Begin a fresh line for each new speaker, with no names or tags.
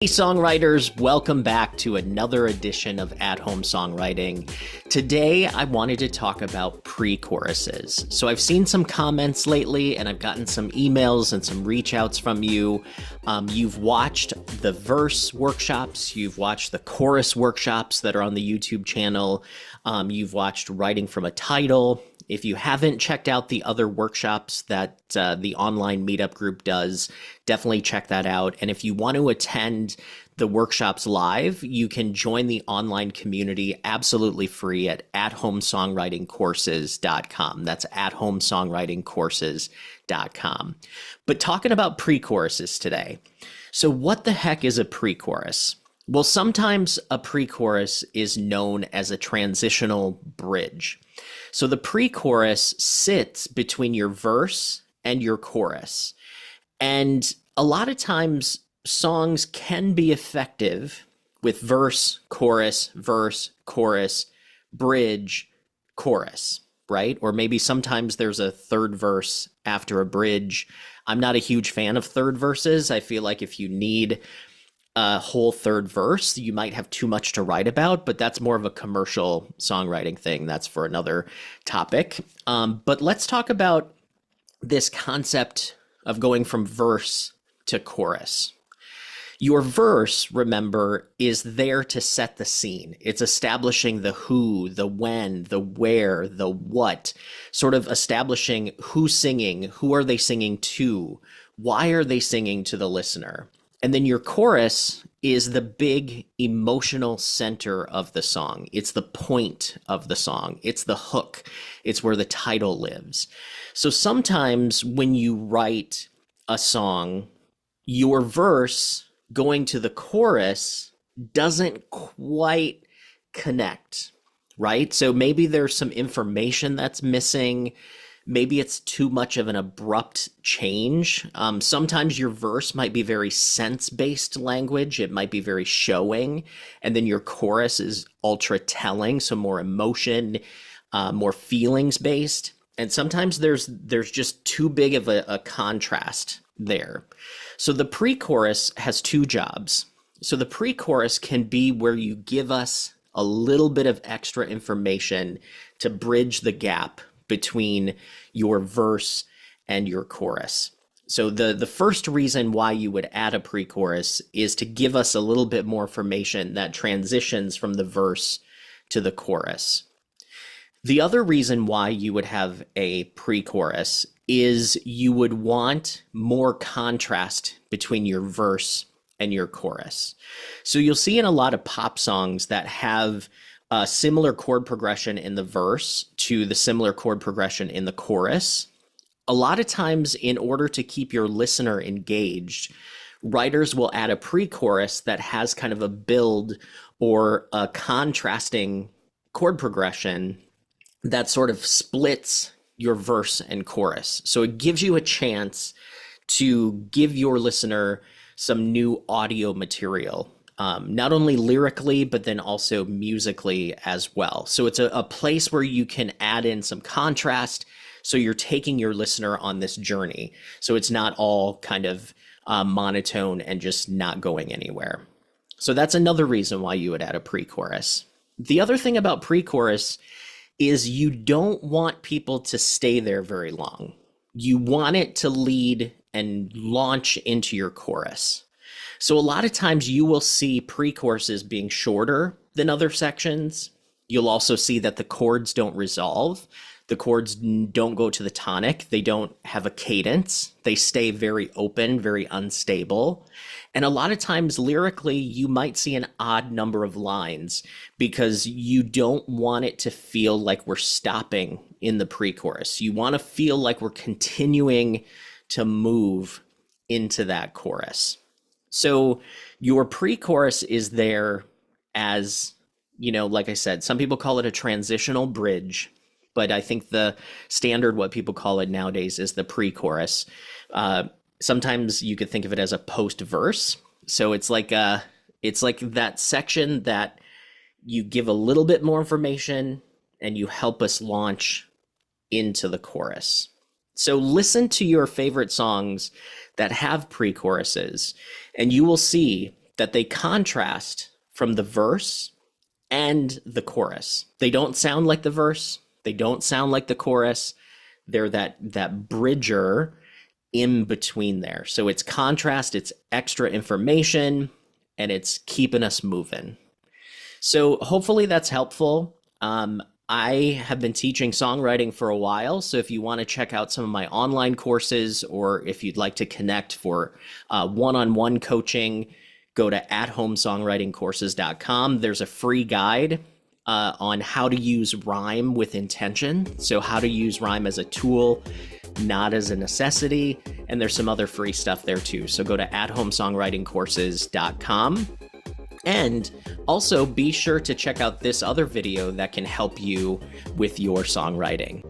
Hey songwriters, welcome back to another edition of At-Home Songwriting. Today I wanted to talk about pre-choruses. So I've seen some comments lately and I've gotten some emails and some reach outs from you. You've watched the verse workshops, you've watched the chorus workshops that are on the YouTube channel, you've watched writing from a title. If you haven't checked out the other workshops that the online meetup group does, definitely check that out. And if you want to attend the workshops live, you can join the online community absolutely free at athomesongwritingcourses.com. That's athomesongwritingcourses.com. But talking about pre-choruses today. So what the heck is a pre-chorus? Well, sometimes a pre-chorus is known as a transitional bridge. So the pre-chorus sits between your verse and your chorus. And a lot of times songs can be effective with verse, chorus, bridge, chorus, right? Or maybe sometimes there's a third verse after a bridge. I'm not a huge fan of third verses. I feel like if you need a whole third verse, you might have too much to write about, but that's more of a commercial songwriting thing. That's for another topic. But let's talk about this concept of going from verse to chorus. Your verse, remember, is there to set the scene. It's establishing the who, the when, the where, the what, sort of establishing who's singing, who are they singing to, why are they singing to the listener. And then your chorus is the big emotional center of the song. It's the point of the song. It's the hook. It's where the title lives. So sometimes when you write a song, your verse going to the chorus doesn't quite connect, right? So maybe there's some information that's missing. Maybe it's too much of an abrupt change. Sometimes your verse might be very sense-based language. It might be very showing. And then your chorus is ultra telling, so more emotion, more feelings-based. And sometimes there's just too big of a contrast there. So the pre-chorus has two jobs. So the pre-chorus can be where you give us a little bit of extra information to bridge the gap between your verse and your chorus. So the first reason why you would add a pre-chorus is to give us a little bit more information that transitions from the verse to the chorus. The other reason why you would have a pre-chorus is you would want more contrast between your verse and your chorus. So you'll see in a lot of pop songs that have a similar chord progression in the verse to the similar chord progression in the chorus. A lot of times, in order to keep your listener engaged, writers will add a pre-chorus that has kind of a build or a contrasting chord progression that sort of splits your verse and chorus. So it gives you a chance to give your listener some new audio material. Not only lyrically, but then also musically as well. So it's a place where you can add in some contrast. So you're taking your listener on this journey. So it's not all kind of monotone and just not going anywhere. So that's another reason why you would add a pre-chorus. The other thing about pre-chorus is you don't want people to stay there very long. You want it to lead and launch into your chorus. So a lot of times you will see pre-choruses being shorter than other sections. You'll also see that the chords don't resolve. The chords don't go to the tonic. They don't have a cadence. They stay very open, very unstable. And a lot of times lyrically, you might see an odd number of lines because you don't want it to feel like we're stopping in the pre-chorus. You want to feel like we're continuing to move into that chorus. So your pre-chorus is there as, like I said, some people call it a transitional bridge, but I think the standard, what people call it nowadays, is the pre-chorus. Sometimes you could think of it as a post-verse. So it's like that section that you give a little bit more information and you help us launch into the chorus. So listen to your favorite songs that have pre-choruses, and you will see that they contrast from the verse and the chorus. They don't sound like the verse, they don't sound like the chorus. They're that bridger in between there. So it's contrast, it's extra information, and it's keeping us moving. So hopefully that's helpful. I have been teaching songwriting for a while, so if you want to check out some of my online courses, or if you'd like to connect for one-on-one coaching, go to athomesongwritingcourses.com. There's a free guide on how to use rhyme with intention. So how to use rhyme as a tool, not as a necessity. And there's some other free stuff there too. So go to athomesongwritingcourses.com. And also be sure to check out this other video that can help you with your songwriting.